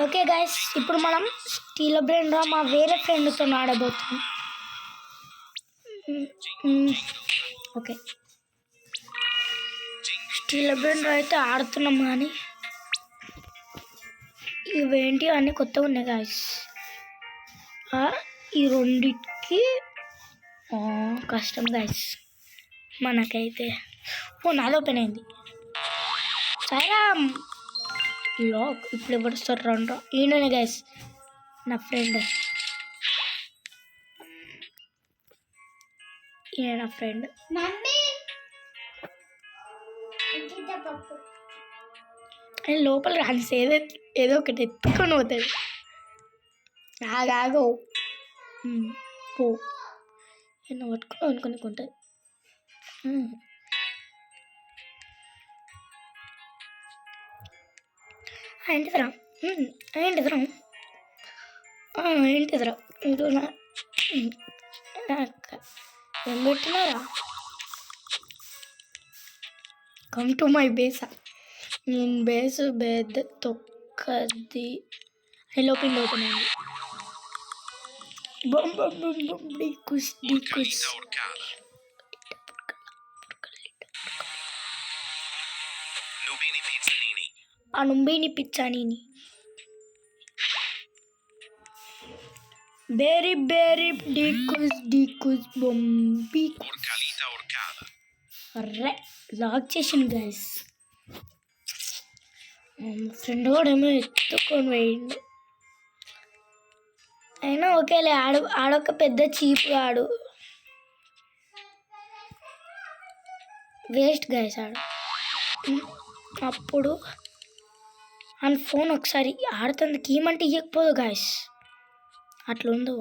Okay guys, ఇప్పుడు మనం steel brain రా మా వేరే ఫ్రెండ్తో ఆడబోతున్నాం. ఓకే, స్టీల్ బ్రెయిన్ రా అయితే ఆడుతున్నాం, కానీ ఇవేంటి అన్నీ కొత్తగా ఉన్నాయి గాయస్. ఈ రెండిటికి కష్టం గాయస్ మనకైతే. నాది ఓపెన్ అయింది. సరే లాక్ ఇప్పుడు ఎవరు వస్తారు? రండ్రా, ఈయననే గాయస్ నా ఫ్రెండ్. ఈయన నా ఫ్రెండ్. లోపల రాసి ఏదో ఒకటి ఎత్తుకొని పోతాడు. ఆగాగో పో, ఎన్నో పట్టుకుని అనుకునికుంటుంది. ఏంటిదిరా ఏంటిదిరా ఏంటిదిరా మీరు ఏం పెట్టినారా? కమ్ టు మై బేసా. నేను బేసు పెద్ద తొక్కది. లోపల ఓపెన్ అయింది. ఆ నుంబిని పిచ్చానీని బేరీ బేరీ డీకుస్ బొంబి అర్రే లాక్ చేసింది గైస్. ఫ్రెండ్ కూడా ఏమో ఎత్తుకొని పోయిండు. అయినా ఓకేలే, ఆడొక పెద్ద చీప్ ఆడు. వేస్ట్ గైస్ ఆడు. అప్పుడు అని ఫోన్ ఒకసారి ఆడుతుంది కీమంటే ఇవ్వకపోదు గాయస్, అట్లా ఉందో.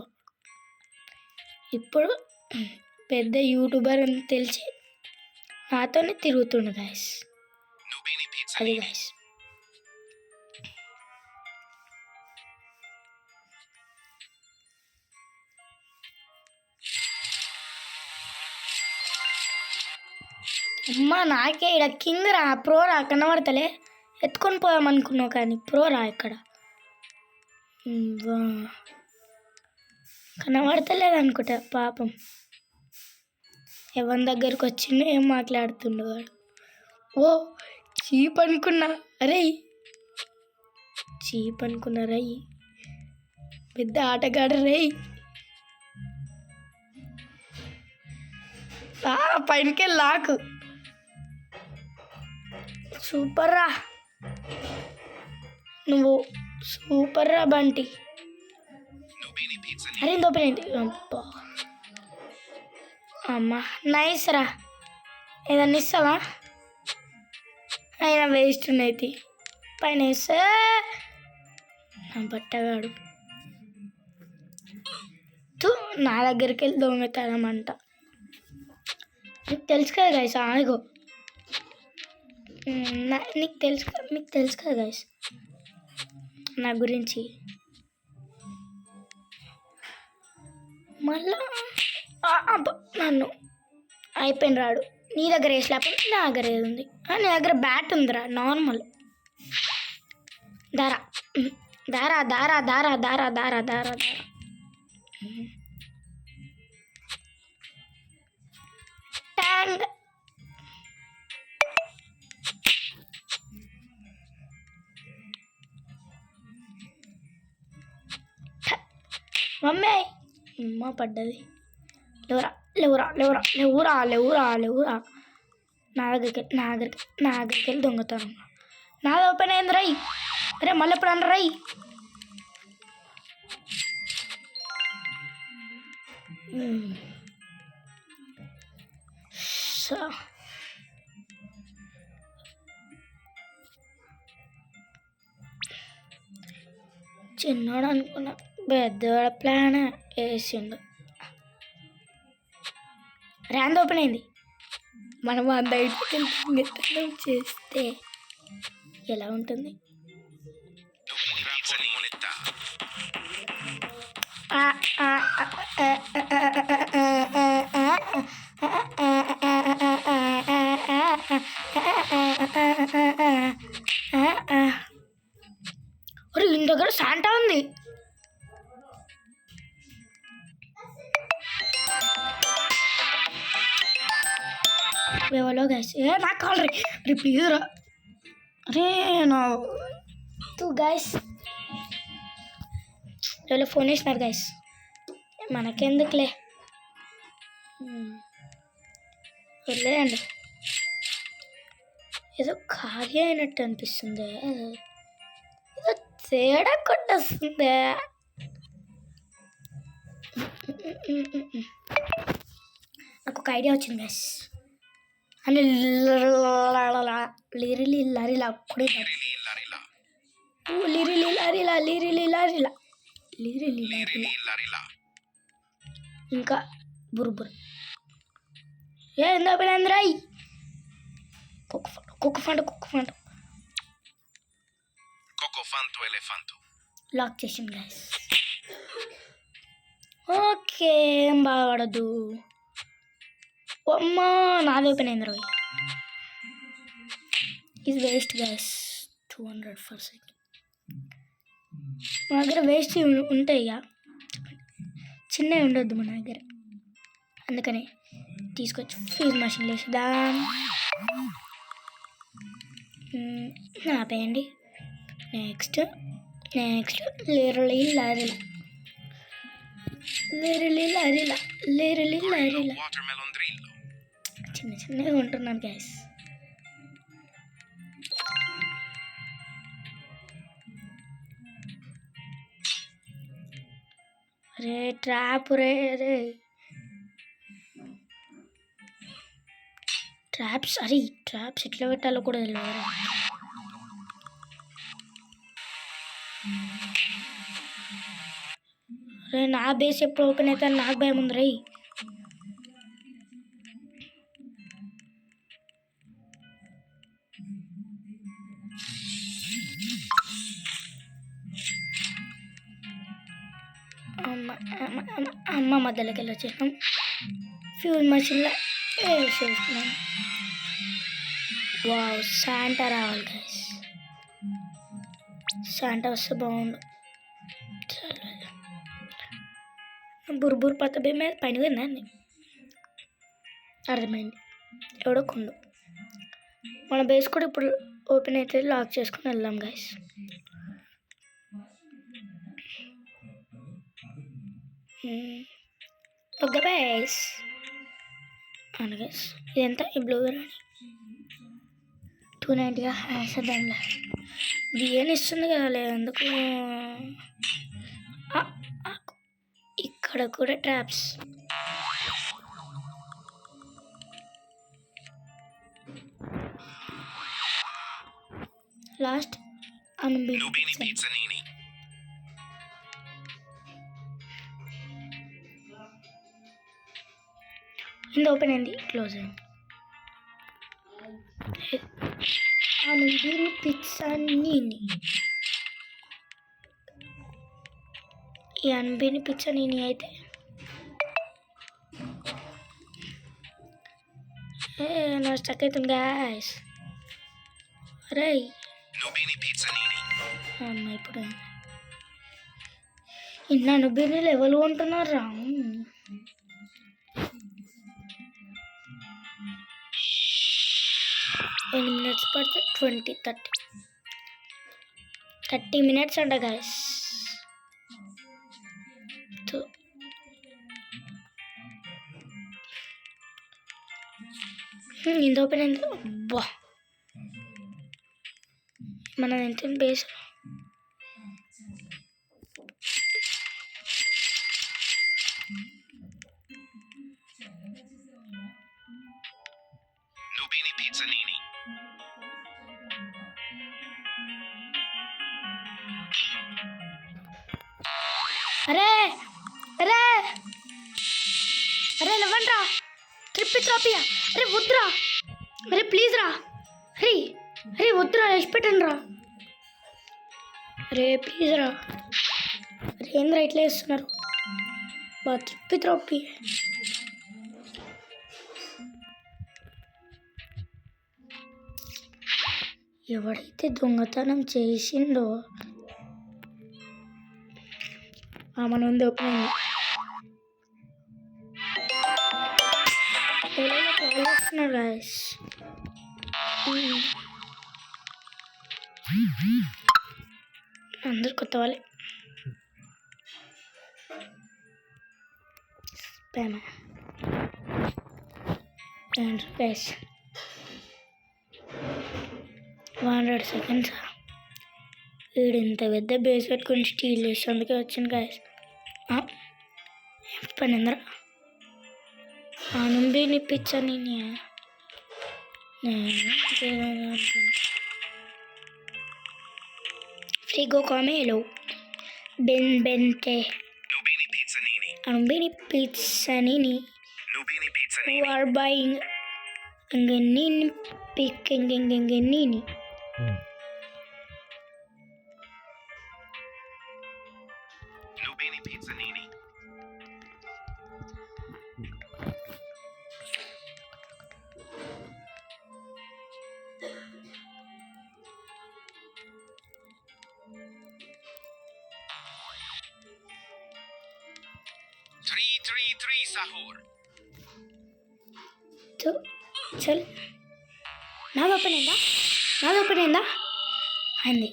ఇప్పుడు పెద్ద యూట్యూబర్ అని తెలిసి నాతోనే తిరుగుతుండు గాయస్. అది గాయస్ అమ్మా, నాకే ఇక్కడ కింద రా, ప్రో రా, కనబడతలే. ఎత్తుకొని పోయామనుకున్నావు కానీ ప్రో రా, ఇక్కడ కనబడతలేదు అనుకుంటా. పాపం ఎవరి దగ్గరకు వచ్చిందో ఏం మాట్లాడుతుండు వాడు. ఓ చీప్ అనుకున్నా, అరే చీప్ అనుకున్నా రై, పెద్ద ఆటగాడు రై. పైనకే లాక్. సూపర్ రా నువ్వు, సూపర్ రా బంటి. అరే దోపినండి అమ్మా, నైస్ రా. ఏదన్నా ఇస్తావా? అయినా వేస్ట్ ఉన్నది. పైన వేస్తే నా బట్టగాడు నా దగ్గరికి వెళ్ళి దొంగతనమంట. నీకు తెలుసు కదా గైస్, ఆగో మీకు తెలుసు కదా గైస్ నా గురించి. మళ్ళా నన్ను అయిపోయిన రాడు. నీ దగ్గర వేసి లేకపోతే నా దగ్గర ఏది ఉంది? నీ దగ్గర బ్యాట్ ఉందిరా, నార్మల్. దారా దారా దారా దారా దారా దారా దారా దారా ట్యాంగ్. మమ్మీ అమ్మ పడ్డది. లేవురా లేవురా లేవురా లేవురా లేవురా లేవురా. నా దగ్గరికి వెళ్ళి దొంగతాను. నాది ఓపెన్ అయింది రై. అరే మళ్ళీ ఎప్పుడు అన్న రై. చిన్నోడు అనుకున్నా, పెద్దవాడ ప్లాన్ వేసిండు. ర్యాండ్ ఓపెన్ అయింది. మనం బయటకు చేస్తే ఎలా ఉంటుంది? ఎవరో గైస్ నాకు కాల్ రే ప్లీజ్ రా అరే నా టూ గైస్ ఎవరో ఫోన్ చేసినారు గైస్ మనకెందుకులే వదిలేయండి ఏదో ఖాళీ అయినట్టు అనిపిస్తుంది ఏదో తేడా కొట్టేస్తుంది నాకు ఒక ఐడియా వచ్చింది గైస్ అని లిరిలి లరిలా కూడా లిరిలి లరిలా లిరిలి లరిలా లిరిలి లరిలా ఇంకా బురుబురు ఏందో పిల్లందరాయ్ కుక్క ఫంట్ ఎలిఫెంట్ లాక్ చేసింది గైస్ ఓకే ఏం బాగపడదు అమ్మా నాది ఓపెన్ అయింది రోయ్ ఇది వేస్ట్ గైస్ 200 ఫర్ సెకండ్ మన దగ్గర వేస్ట్ ఉంటాయి ఇక చిన్నవి ఉండొద్దు మన దగ్గర అందుకని తీసుకొచ్చి ఫ్యూజ్ మషిన్ వేసేద్దాం ఆపేయండి నెక్స్ట్ లిరిలి లరిలా చిన్నగా ఉంటున్నాను గైస్ రే ట్రాప్ రే ట్రాప్స్ ఎట్లా పెట్టాలో కూడా తెలియదు రే నా బేస్ ఎప్పుడు ఓపెన్ అవుతా నాకు భయం ఉంది రై అమ్మ మధ్యలోకి వెళ్ళి వచ్చేసాం ఫ్యూల్ మషిన్లో వేసేస్తున్నాం వావ్ శాంటా రావాలి గైస్ శాంటా వస్తే బాగుండు బుర్బుర్ పత్త బేమే పైన విందండి అర్థమైంది ఎవడో కొండు మన బేస్ కూడా ఇప్పుడు ఓపెన్ అయితే లాక్ చేసుకుని వెళ్దాం గైస్ ఓకే బేస్ అవును గైస్ ఇదంతా ఈ బ్లూ అని 290గా వేసేద్దాంలే బియ్యాన్ని ఇస్తుంది కదా ఎందుకు ఇక్కడ కూడా ట్రాప్స్ లాస్ట్ ఇది ఓపెన్ అయింది క్లోజ్ అయింది అనుబిని పిజ్జానీని ఈ అనుబిని పిజ్జానీని అయితే నా స్టక్ అవుతుంది గాయస్ అరే అమ్మ ఇప్పుడు ఇన్న అనుబినీలు ఎవరు కొంటున్నారు రా ఎన్ని మినిట్స్ పడితే 30 మినిట్స్ అంట గాయస్ ఇంత ఓపెన్ అయింది అబ్బా మన ఎంత బేస్ అరే అరే అరే లవన్ రా ట్రిప్ ట్రాపియా అరే వద్దురా అరే ప్లీజ్ రా అరే వద్దురా వేసి పెట్టండి రా అరే ప్లీజ్ రా అరే ఏంద్రా ఇట్లా వేస్తున్నారు బా ట్రిప్ ట్రాపి ఎవడైతే దొంగతనం చేసిండో మన ఉంది ఓపెన్ అయింది వచ్చినారు గాయస్. అందరు కొత్త వాళ్ళే. Guys 100 seconds. వీడు ఇంత పెద్ద బేస్ పెట్టుకుని స్టీల్ చేసి అందుకే వచ్చింది గాయస్. పని అందరూ నుండి పిచ్చని Frigo Camelo Bente Nubini Pizzanini. Nubini Pizzanini. Nubini Pizzanini. Who are buying Ganini picking Ganini. Nubini Pizzanini. Three sahur. చల్ నాది ఓపెన్ అయిందా అయింది.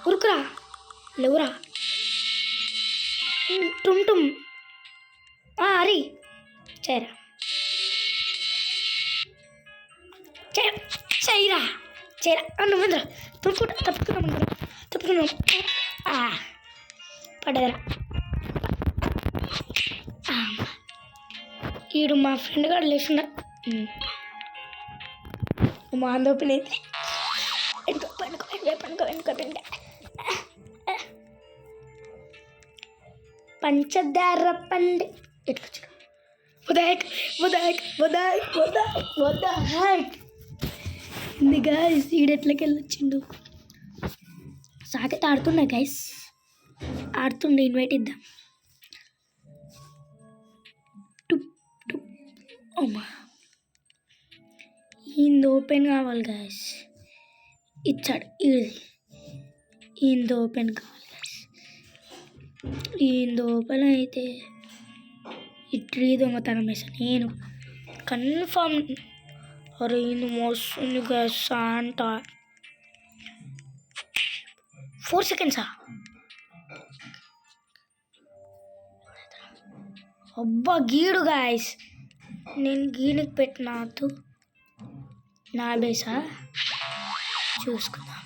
ఉరుకురా లేవురా టుమ్ అరి చేయరా నువ్వేంద్ర తప్పుకున్నా పడ్డదరా. ఈడు మా ఫ్రెండ్ గారు లేచిన మా ఓపెన్ అయింది. వెనుక పంచదార పండి ఎట్టుకొచ్చు. ఇది గైస్ ఈడెట్లకి వెళ్ళొచ్చిండు. సాకైతే ఆడుతున్నా గైస్, ఆడుతుండే. ఇన్వైట్ ఇద్దాం. అమ్మా ఈయన ఓపెన్ కావాలి గైస్. ఇచ్చాడు ఈయన ఓపెన్ కావాలి గైస్. ఈయన ఓపెన్ అయితే ఇట్రీ దొంగతనం వేసాను నేను కన్ఫర్మ్. అరే ఈయన మోస్తుంది గైస్ అంట. 4 seconds. అబ్బా గీడు గాయస్, నేను గీనికి పెట్టిన నా బేసా చూసుకుందాం.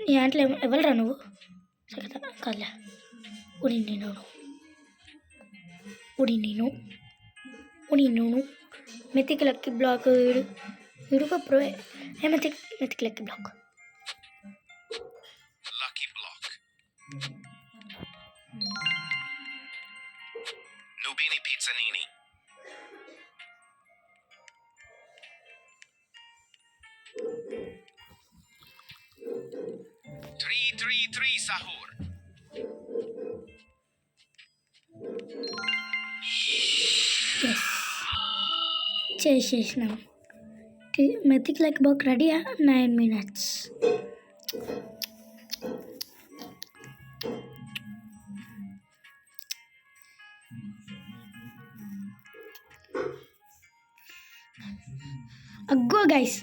నీ దాంట్లో ఎవరురా నువ్వు? కదలే ఉడి నేను మెతికి లక్కి బ్లాక్ వీడుకో ప్రో మెతికి lucky block. Lucky block. Nubini Pizzanini. Three sahur. చేసేసినాం. మెతిక్ లైక్ బాక్ రెడీయా? 9 minutes. అగ్గో గైస్,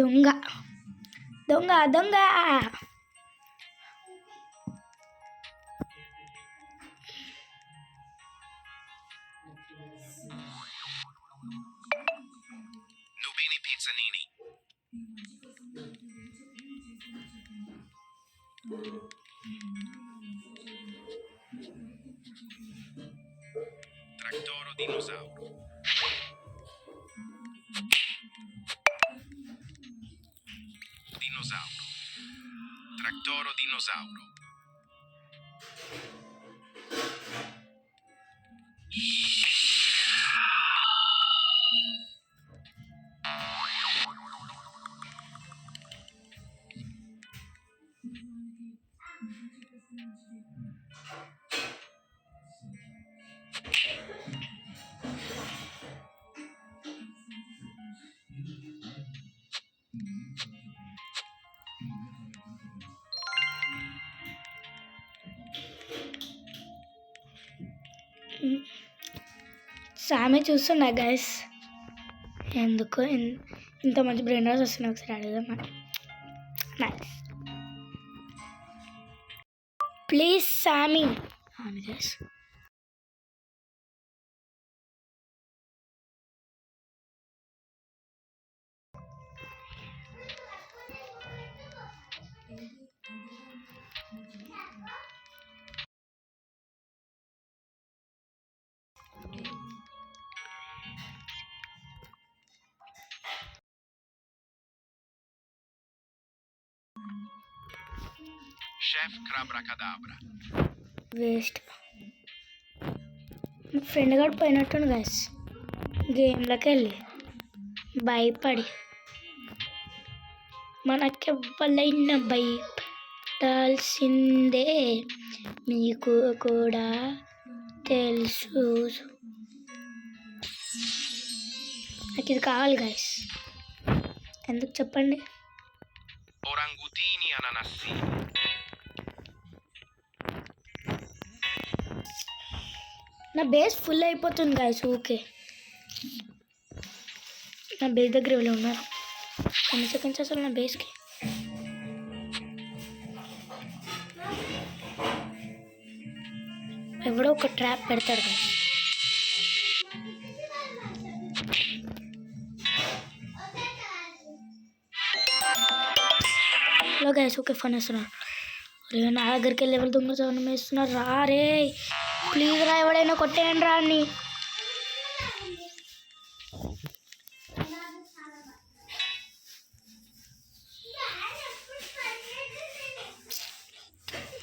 దొంగ Nubini Pizzanini. Tractoro dinosauro. Tractoro dinosauro. సామి చూస్తున్నా గైస్, ఎందుకు ఇంత మంచి బ్రెయిన్ వాష్ వస్తున్నాయి, ఒకసారి అడుగుదాం. నైస్, ప్లీజ్ సామి. అవును guys, Chef Crabra-Cadabra. Waste. Friend కూడా పోయినట్టుండు గైస్ గేమ్లోకి వెళ్ళి భయపడి. మనకెవ్వలైన భయపడాల్సిందే, మీకు కూడా తెలుసు. నాకు ఇది కావాలి గైస్, ఎందుకు చెప్పండి. Orangutini ananassini. నా బేస్ ఫుల్ అయిపోతుంది గైస్. ఓకే, నా బేస్ దగ్గర ఎవరు ఉన్నారు? ఎన్ని సెకండ్స్ అసలు నా బేస్కి? ఎవడో ఒక ట్రాప్ పెడతాడు guys. Hello guys, okay fun వేస్తున్నారు. రే నా దగ్గరికి వెళ్ళి ఎవరు దొంగతనం వేస్తున్నారు? రా రే, ప్లీజ్ రా, ఎవడైనా కొట్టేయండి రా అని.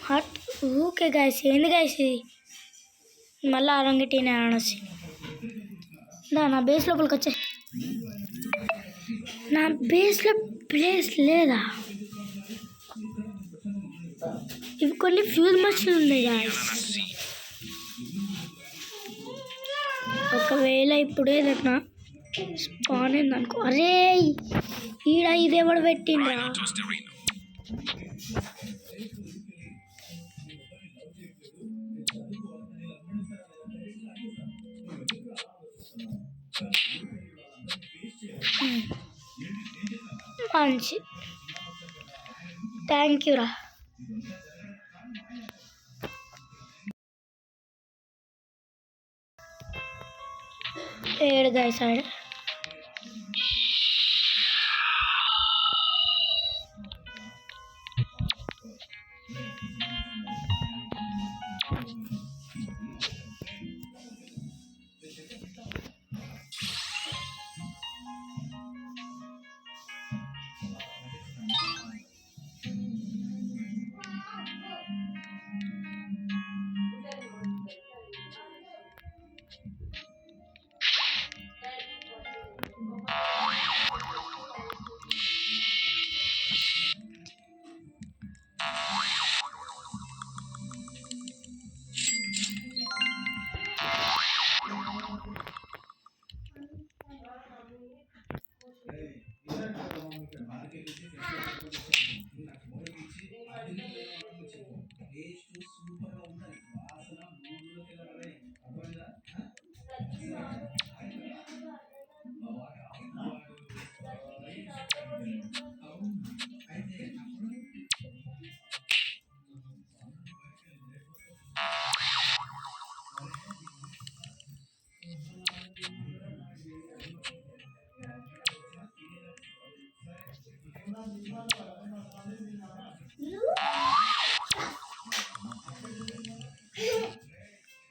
హట్. ఓకే గైస్, ఏంది గైస్ ఇది? మళ్ళీ ఆరంగిటీనే అనొచ్చి నా బేస్ లోపలికి వచ్చే. నా బేస్లో ప్లేస్ లేదా? ఇవి కొన్ని ఫ్యూజ్ మషిన్లు ఉన్నాయి గాయస్. ఒకవేళ ఇప్పుడు ఏదన్నా స్పాన్ అయింది అనుకో. అరే ఈడ ఇది ఎవడు పెట్టిండ్రా? Rhino Tosterino. మంచి, థ్యాంక్ యూ రా. ఏడు గైస్ ఆడ.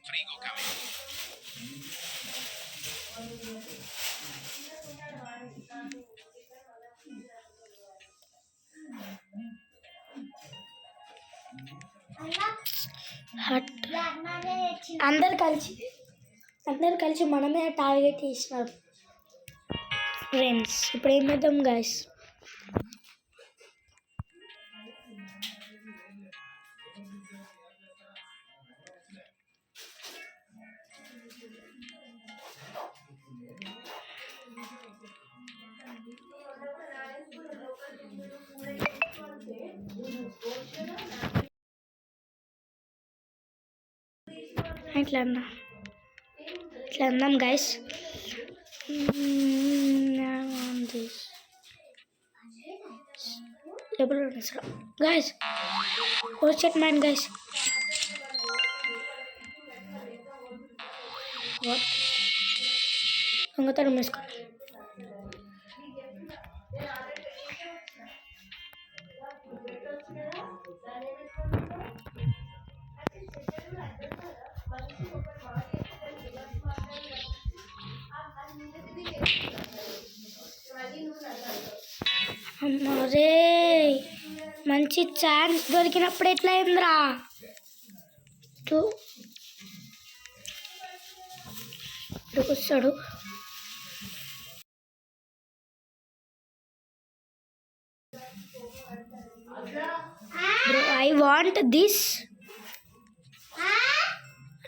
Frigo Camino. హట్. అందరు కలిసి మనమే టార్గెట్ చేసినారు ఫ్రెండ్స్. ఇప్పుడు ఏం చేద్దాం గైస్? ఇట్లా అన్నా ఇట్లా అందాం guys. Guys oh shit man guys. దొంగతనం వేసుకో. అమ్మరే మంచి ఛాన్స్ దొరికినప్పుడు ఎట్లా అయిందిరా. వస్తాడు. Bro, I want this.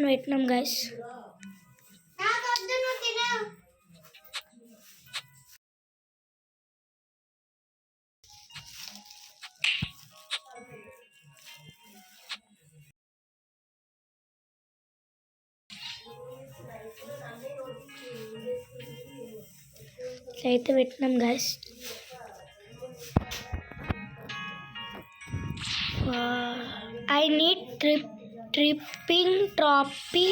Vietnam guys. అయితే పెట్టినాం guys. I need tripping trophy.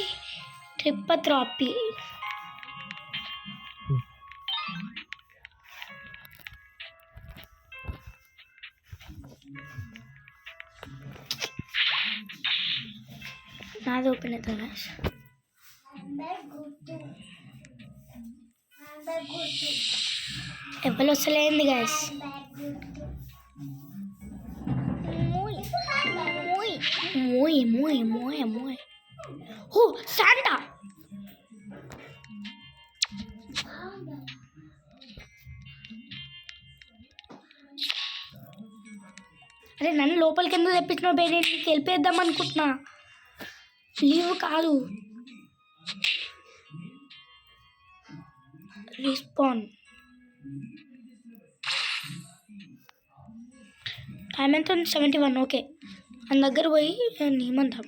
నాది ఓపెన్ అవుతా గైస్. ఎవరు వస్తలేంది గైస్. muy. Oh, Santa! అరే నన్ను లోపలికి ఎందుకు తెప్పించిన బేరే, నీకు వెళ్ళిపోద్దాం అనుకుంటున్నా. లీవ్ కాదు, రిస్పాన్. టైం ఎంత? 71. ఓకే, మన దగ్గర పోయి ఏమంటాం.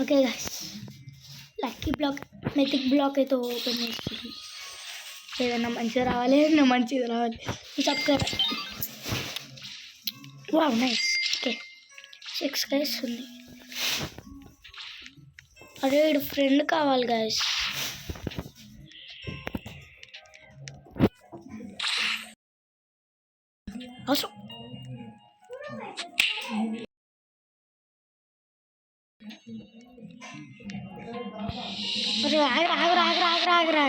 Okay guys, lucky block, mythic block అయితే ఓపెన్ చేస్తుంది. ఏదన్నా మంచిగా రావాలి, subscribe. Wow nice. Okay 6 guys ఉంది. అరే వీడు ఫ్రెండ్ కావాలి గైస్. అవసరం. ఆగరా.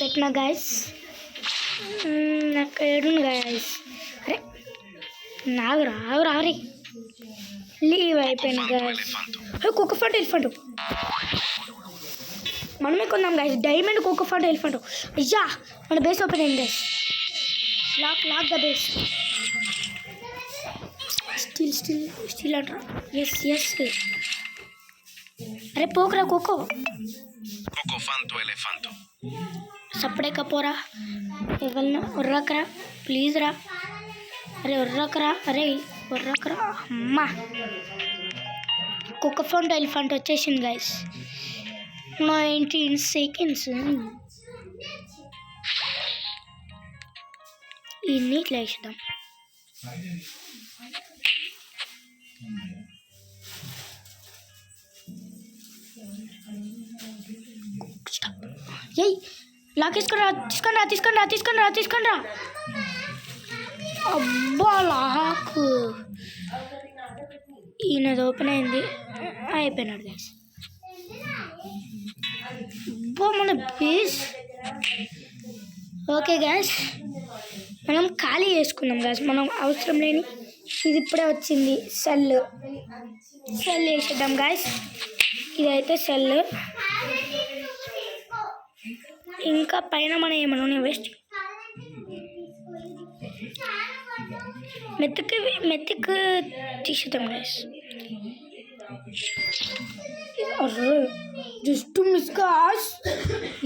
పెట్టిన గాయస్. నాకు ఏడుంది గాయస్. అరే నాగురా ఆగురా అరే లీవ్ అయిపోయింది గాయస్. కుక్క ఫంట ఎలిఫెంట్ మనమే కొందాం గాయస్. డైమండ్ కుక్క ఫంట ఎలిఫెంట్. అయ్యా మన బేస్ ఓపెన్ అయింది guys. Lock the base. Still అంటారా? ఎస్. అరే పోకరా కోకో. Cocofanto elefanto. సప్పుడే పోరా. ఎవరిన ఉర్రకరా ప్లీజ్ రా. అరే ఉర్రకరా అమ్మా. కుక్క ఫోన్ ఎలిఫెంట్ వచ్చేసింది గైస్. 19 seconds. ఇన్ని ఇట్లా వేసుదాం. ఏయ్ లాక్ తీసుకుని రా. అబ్బా లాక్ ఈయనది ఓపెన్ అయింది. అయిపోయినాడు గైస్. అబ్బా మన బేస్. ఓకే గైస్ మనం ఖాళీ చేసుకుందాం గైస్. మనం అవసరం లేని ఇది ఇప్పుడే వచ్చింది. సెల్ వేసేద్దాం గైస్. ఇదైతే సెల్. ఇంకా పైన మనం ఏమన్నా వేస్ట్ మెత్తికి తీసేద్దాం గైస్. Just miss guys.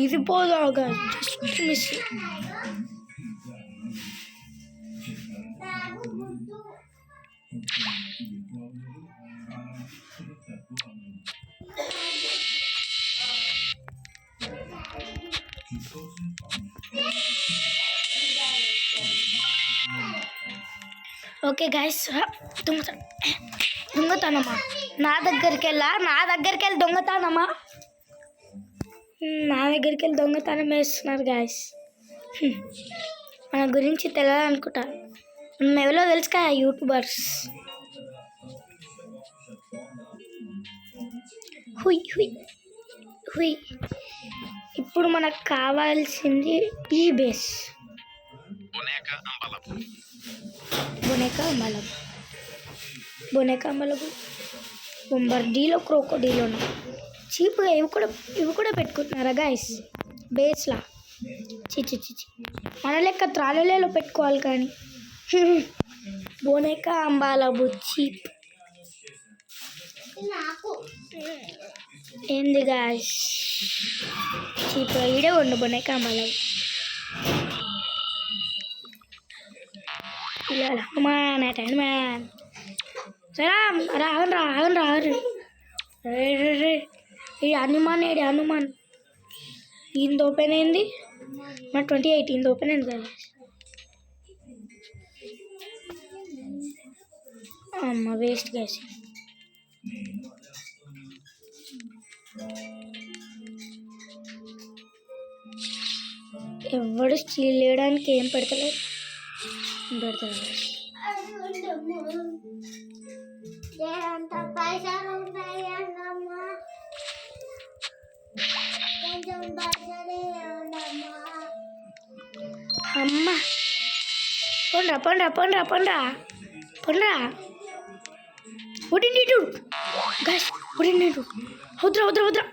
ఇది పోదా guys. Just miss. Okay guys దొంగతనమా? నా దగ్గరికి వెళ్ళి దొంగతనమా? నా దగ్గరికి వెళ్ళి దొంగతనం వేస్తున్నారు గైస్. మన గురించి తెలియదు అనుకుంటా. మనం ఎవరో తెలుసు కదా యూట్యూబర్స్. హుయ్. ఇప్పుడు మనకు కావాల్సింది ఈ బేస్. బొనేకా అంబలపు బొంబర్డీలో క్రోకోడీలో చీప్గా ఇవి కూడా పెట్టుకుంటున్నారా గాయస్ బేస్లా. చిచి మన లెక్క త్రాలలో పెట్టుకోవాలి కానీ. బొనేకా అంబాలబు చీప్ ఏంది గాయస్. చీప్గా ఈడే ఉండు బొనేకా అంబాలబు. మ్యాన్ సరే ఆగండి. ఈ హనుమాన్ ఈయన ఓపెన్ అయింది. మన 28 ఈయన ఓపెన్ అయింది కదా. అమ్మ వేస్ట్ గ్యాస్. ఎవడు స్టీల్ వేయడానికి ఏం పెడతలేదు. అమ్మ పొండ్రా ఉడినీడు గైస్. వద్దురా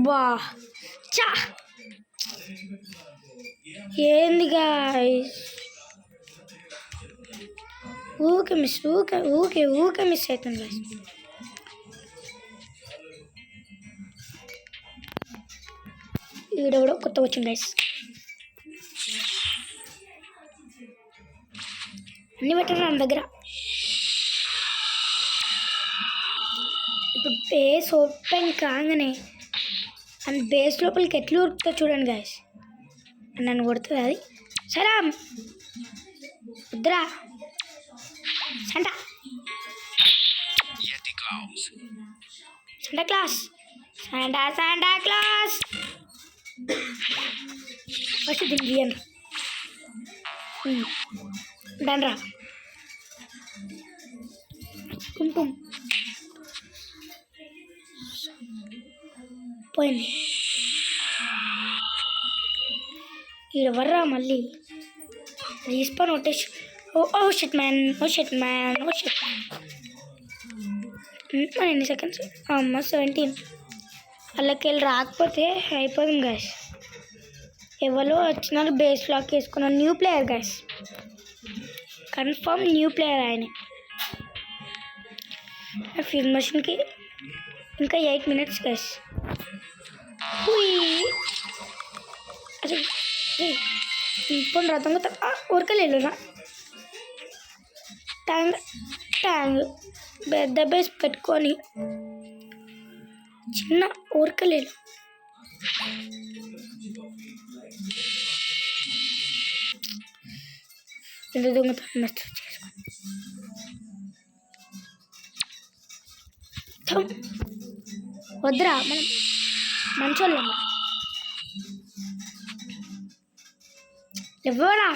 బా చా. ఏంది గాయస్ ఊకే మిస్ అవుతుంది గైస్. ఈడ కూడా కొత్త వచ్చింది గైస్. అన్నీ పెట్టాను నా దగ్గర. ఇప్పుడు బేస్ ఓపెన్ కాగానే అండ్ బేస్ లోపలికి ఎట్లా ఉరుకుతా చూడండి గాయస్. నన్ను కొడుతుంది అది. సరే వద్దురా సంటా క్లాస్ ఫస్ట్ దీనికి గీయండి. డన్రా కుంకుమ పోయింది. ఎవర్రా మళ్ళీ రీస్పాన్ కొట్టేసి ఓ షిట్ మ్యాన్ ఎన్ని సెకండ్స్ అమ్మ 17 వాళ్ళకెళ్ళి రాకపోతే అయిపోయింది గాయస్. ఎవరో వచ్చినారు బేస్ లాక్ వేసుకున్నారు. New player guys, confirm new player ఆయనే. ఫీల్డ్ మషిన్కి ఇంకా 8 minutes గాయస్. అరే ఇప్పుడు రతంగా ఉరకలేదునా ట్యాంగ్ పెద్ద బేస్ పెట్టుకొని చిన్న ఉరకలేదు. ఇది దొంగతనం మెసేజ్ చేసుకో వద్దురా, మనం మంచోళ్ళం. ఎవరా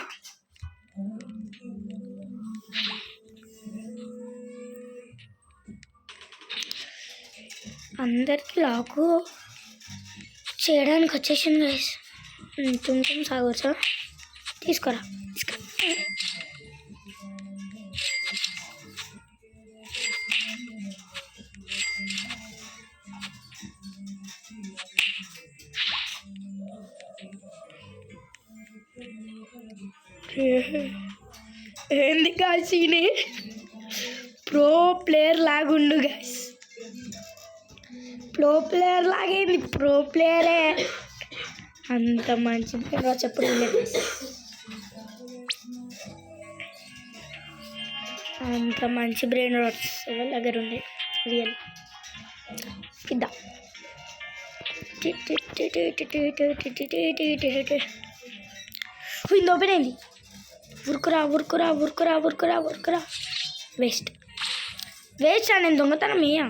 అందరికి లాకు చేయడానికి వచ్చేసింది గైస్. కొంచెం సాగొచ్చా, తీసుకోరా ఏంది కాల్సీని ప్రో ప్లేయర్ లాగుండు గైస్. ప్రో ప్లేయర్ లాగేంది, ప్రో ప్లేయరే. అంత మంచి ప్లేయర్ చెప్పడు అంత మంచి బ్రెయిన్ రాట్స్ ఎవరి దగ్గర ఉండే రియల్ ఇద్దా. ఇది ఓపెన్ అయింది. ఉరుకురా వేస్ట్ నేను దొంగతనం ఇయ్యా.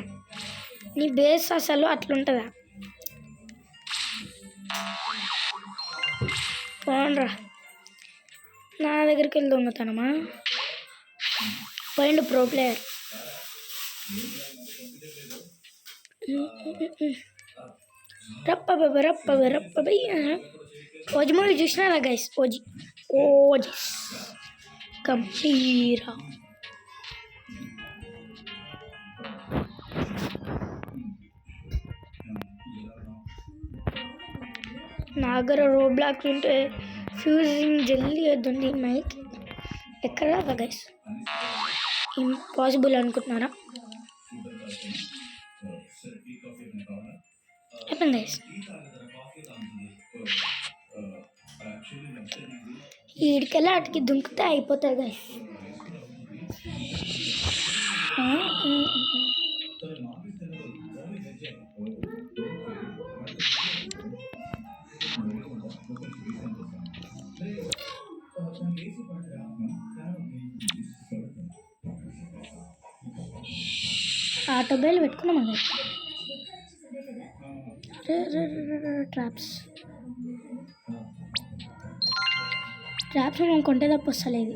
నీ బేస్ అసలు అట్లుంటుందా? పోన్రా, నా దగ్గరికి వెళ్ళి దొంగతనమా? పోయిండు ప్రో ప్లేయర్. రప్ప ఓజీ మూవీ చూసినారా గైస్? ఓజీ గంభీరా. నా దగ్గర రోబ్లాక్స్ ఉంటే ఫ్యూజింగ్ జల్దీ అవుతుంది మైక్. ఎక్కడ రాదా గైస్? ఇంపాసిబుల్ అనుకుంటున్నారా? అయిపోయింది గైస్. ఈడికెళ్ళి అటుకి దుంకితే అయిపోతాయి గైస్. ఆటో బేలు పెట్టుకున్నామా గైస్? ట్రాప్స్ మనం కొంటే తప్ప వస్తలేదు.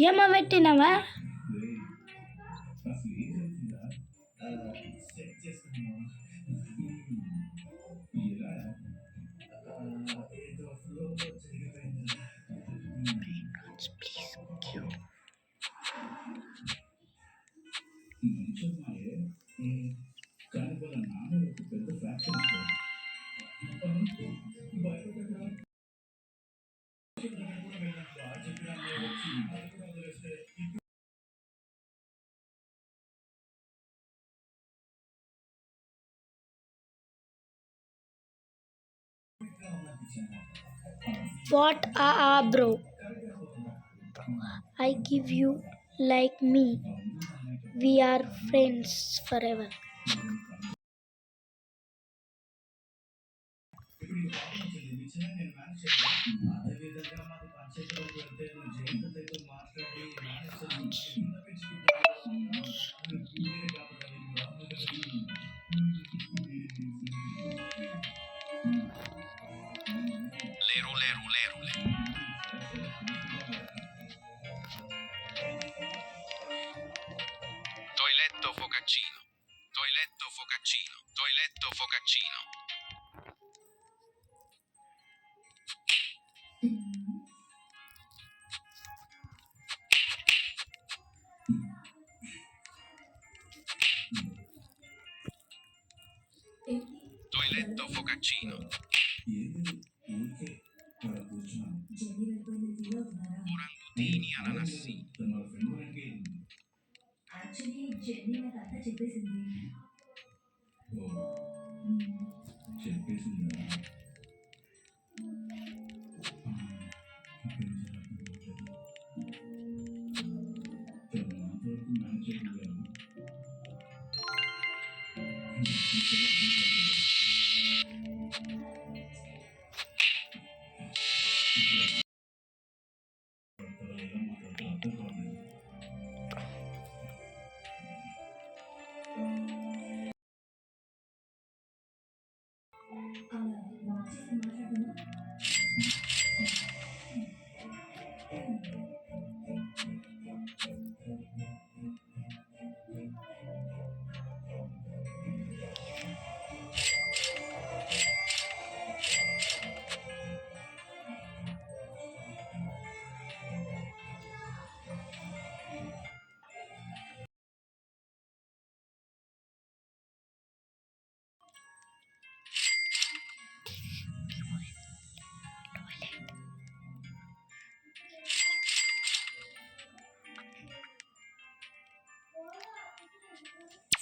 ఏమో పెట్టినావా? What bro? I give you like me. We are friends forever. Lerule. Toiletto focaccino. Actually jenny నాకు అంతా చెప్పేసింది. అలా వచ్చేసి మాట్లాడుతున్నా.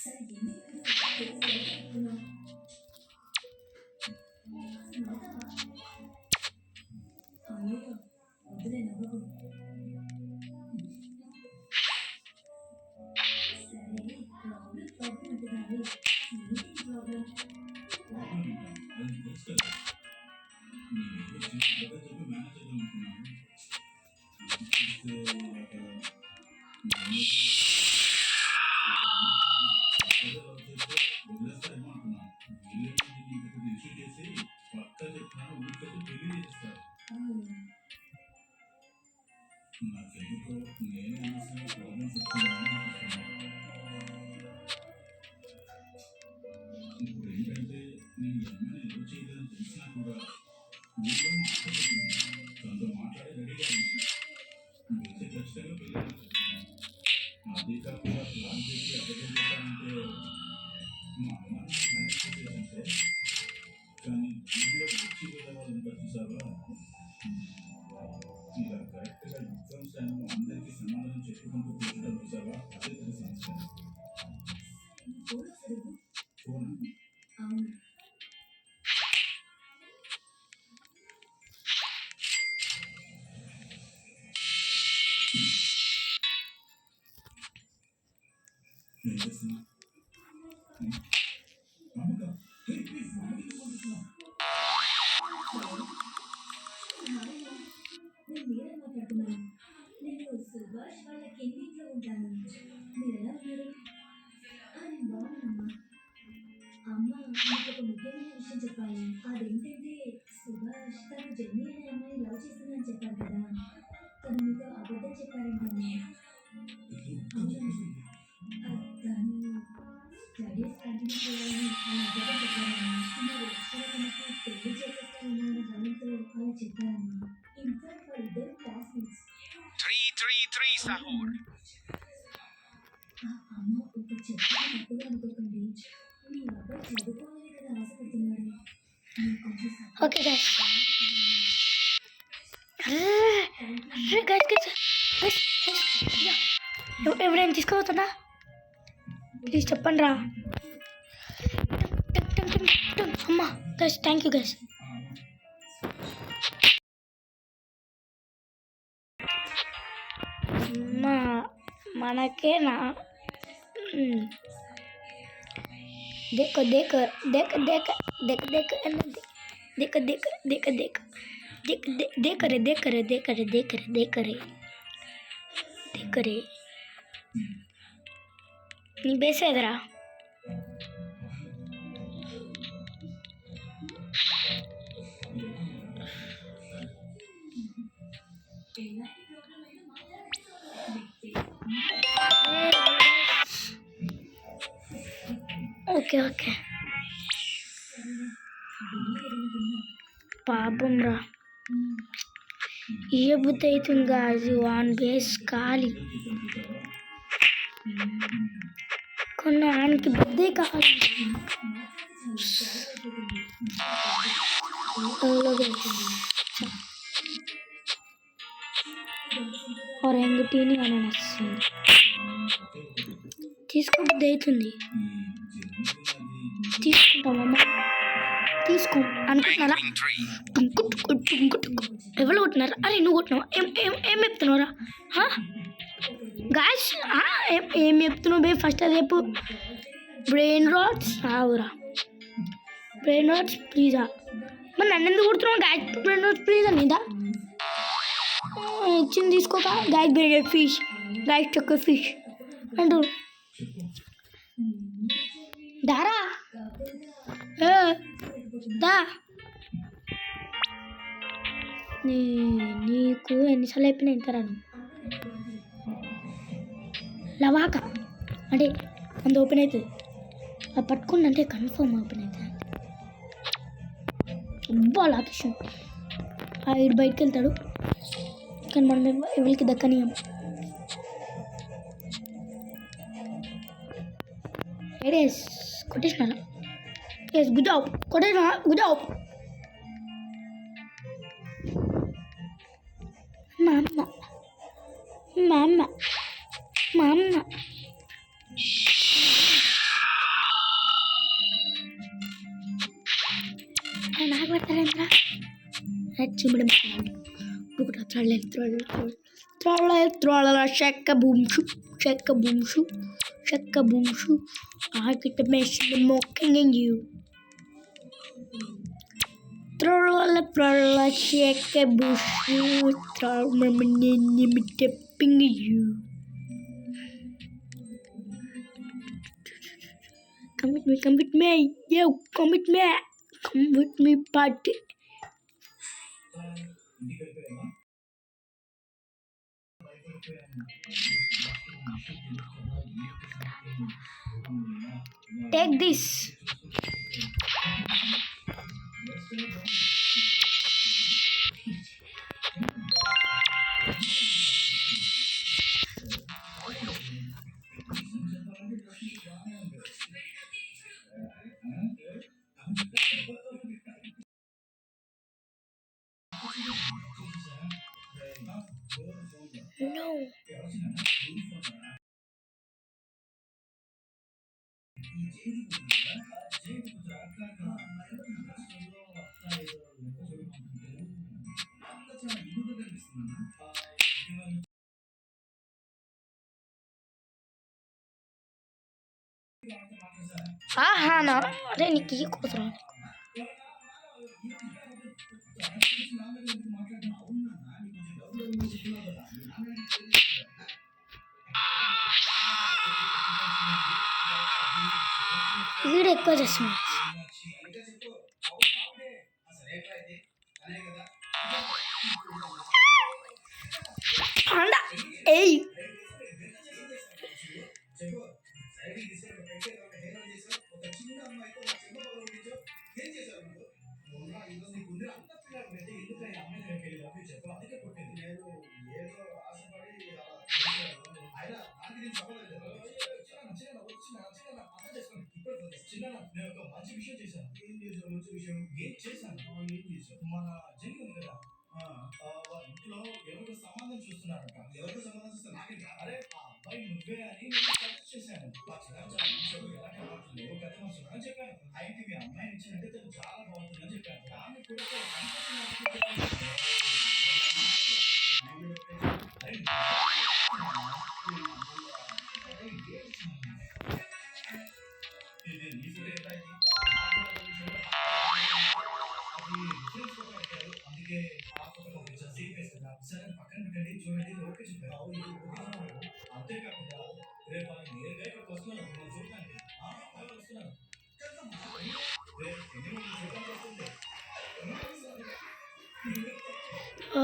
సరే ఎన్ని అయ్యో వద్దులే నవ్వకు. సరే ప్రాబ్లం అంటున్నాను. ఏంటి ప్రాబ్లం? అవును. నేను మీరే మాట్లాడుతున్నాను. నేను సుభాష్ వాళ్ళ కిందింట్లో ఉంటాను. మీరు ఎలా ఉన్నారు? నేను బాగున్నానమ్మా. అమ్మ నాకు ఒక ముఖ్యమైన విషయం చెప్పాలి. అదేంటంటే సుభాష్ తను జెన్నీ అనే అమ్మాయిని లవ్ చేస్తుందని చెప్పారు కదా. తను మీతో అబద్ధం చెప్పారంటమ్మా. అవునమ్మా. తను స్టడీస్ కంటిన్యూ చేయాలని అలా అబద్ధం చెప్పారమ్మా. మీరు ఎక్కడ తనకి పెళ్లి చేసేస్తారన్న భయంతో అలా చెప్పారమ్మా. ఇన్ఫాక్ట్ వాళ్ళిద్దరు క్లాస్మేట్స్. 333 sahur. అమ్మ ఒక చెప్పిన తప్పుగా అనుకోకండి. మీ అబ్బాయి చదువుకోవాలని కదా ఆశపడుతున్నాడు. మీరు కొంచెం ఓకే గైస్. ఎవరైనా తీసుకోవద్దా ప్లీజ్ చెప్పండి రా. అమ్మా గైస్ థ్యాంక్ యూ గైస్. అమ్మా మనకేనా देखो देखो देख देख देख देख देख देख देख देख देख देख रे देख रे देख रे देख रे देख रे देख रे नी बेसेदरा ఓకే ఓకే పాపం రా ఏ బుద్ధి అవుతుంది అది వాన్ బేస్ ఖాళీ కొన్ని ఆయనకి బుద్ధి కావాలి. ఒరంగుటీని అనానస్ తీసుకోబుద్ది అవుతుంది. తీసుకుంటామమ్మ, తీసుకో అనుకుంటున్నారా? Lightning tree. టుంకు టుకు టుంకు టుకు. ఎవరు కొట్టినారా? అరే నువ్వు కొట్టినావా? ఏం ఏం ఏం చెప్తున్నావురా? గాయస్ ఏం చెప్తున్నావు బే? ఫస్ట్ అది చెప్పు. బ్రెయిన్ రాట్స్ రావురా. బ్రెయిన్ రాట్స్ ప్లీజా? మరి నన్ను ఎందుకు కొడుతున్నావు? గాయస్ బ్రెయిన్ రాట్స్ ప్లీజ్ అనిదా ఇచ్చింది తీసుకోక. గాయస్ బ్రెయిన్ ఫిష్, గాయస్ చొక్క ఫిష్ అంటూ దారా దా. నీకు ఎన్నిసార్లు అయిపోయినా ఇంత రాను. లవాక అంటే అంత ఓపెన్ అవుతుంది. అది పట్టుకుని అంటే కన్ఫర్మ్ ఓపెన్ అవుతుంది. అబ్బా లాకేషన్ ఇటు బయటకు వెళ్తాడు, కానీ మనం ఎవరికి దక్కనీయం. ఎస్ కొట్టేసినారా? ఎస్ గుజావ్ కొట్టేసినా గుజావ్. మా అమ్మ మా అమ్మ మా అమ్మ నాకు పడతారేంద్రా? చిమిడి చెక్క బూమ్షు చెక్క బూమ్షు చెక్క బూమ్షు ఆకిట మెషిన్ మోకింగ్ యూ trolla చెక్క బూషు tipping you. Come with me, yo, come with me, party. Take this. No. నా అరే నీకు ఈ కూతురు వీడు ఎక్కువ చేస్తున్నాడు. ఏయ్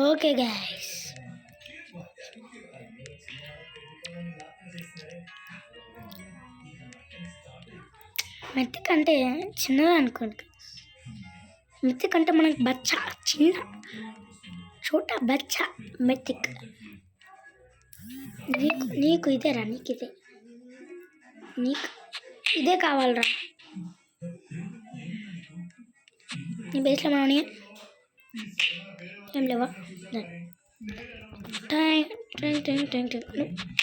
ఓకే గైస్, మెత్తిక్ అంటే చిన్నది అనుకోండి. మెత్తిక్ అంటే మనకి బచ్చా, చిన్న చోట బచ్చా మెత్తిక్. నీకు ఇదేరా, నీకు ఇదే కావాలరా. నీ బేస్లో మనం ఏం లేవా?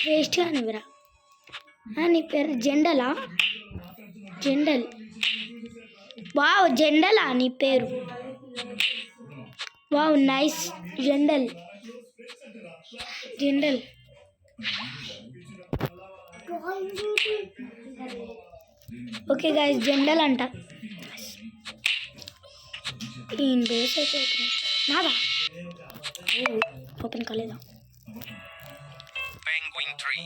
వేస్ట్ కానివిరా. నీ పేరు జెండలా? జెండల్. వావ్, జెండలా నీ పేరు? Wow, nice. జెండల్. జెండల్. ఓకే గైస్, జెండల్ అంట. ఏం డేస్ అయితే నాదా ఓపెన్ కాలేదా? Penguin 3.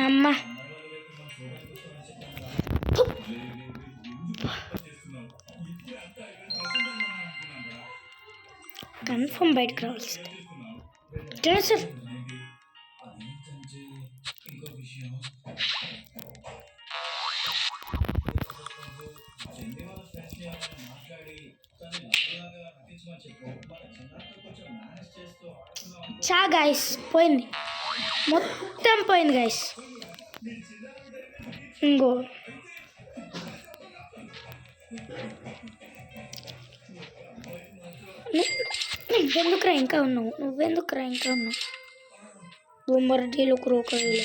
అమ్మ కన్ఫర్మ్ బయటకు రావాల్సి. సార్ చా గైస్, పోయింది, మొత్తం పోయింది గైస్. ఇంకో నువ్వెందుకురా ఇంకా ఉన్నావు? నువ్వెందుకురా ఇంకా ఉన్నావు? బొమ్మరటీలు క్రోకరీలు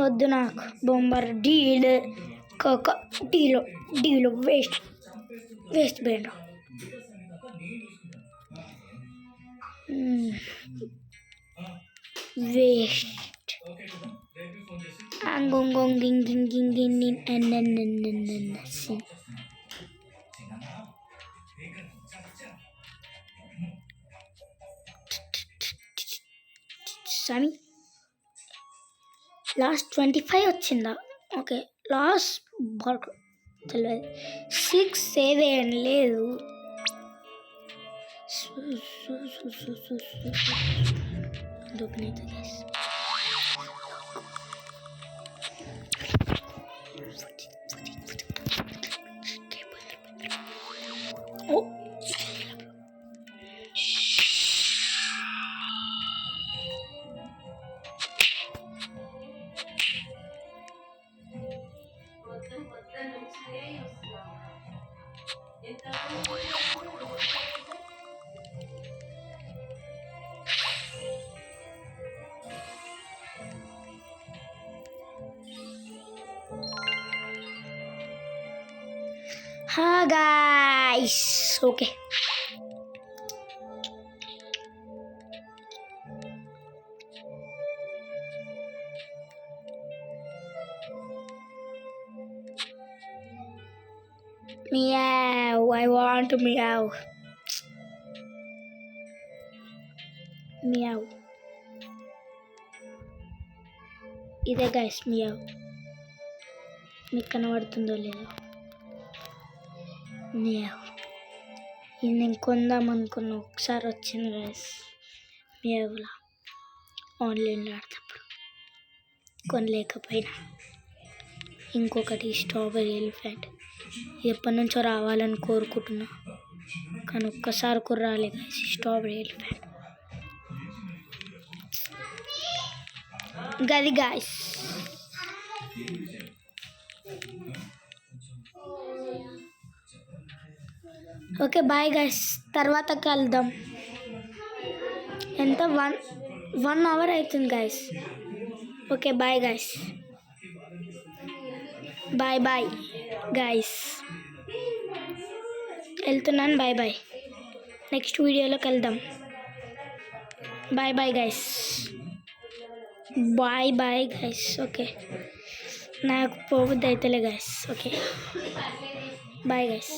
వద్దు నాకు. బొమ్మర్ డీలు కోక deal waste బేండ. Waste Sumi. Last 25 వచ్చిందా? ఓకే, లాస్ట్ బాల్ తెలియదు. 6 7 లేదు. ఓపెన్ అవుతుంది. Guys, okay. Meow, I want to meow. Meow. ఇదే గైస్ మియావ్. మీకు కనబడుతుందో లేదో? మియావ్. ఇది నేను కొందాం అనుకున్న, ఒకసారి వచ్చింది గైస్ మియావ్లా ఆన్లైన్లో ఆడేటప్పుడు. కొనలేకపోయినా. ఇంకొకటి స్ట్రాబెర్రీ ఎలిఫెంట్, ఎప్పటి నుంచో రావాలని కోరుకుంటున్నా, కానీ ఒక్కసారి కూడా రాలేదు గైస్ స్ట్రాబెర్రీ ఎలిఫెంట్. గది గాయస్. ఓకే బాయ్ గైస్, తర్వాత కలుద్దాం. ఎంత 1 అవర్ అవుతుంది guys. Okay bye guys, bye guys, వెళ్తున్నాను. బాయ్. నెక్స్ట్ వీడియోలో కలుద్దాం. Bye guys. Bye guys. Okay, నాకు పోవద్దు అయితేలే గైస్. Okay bye guys.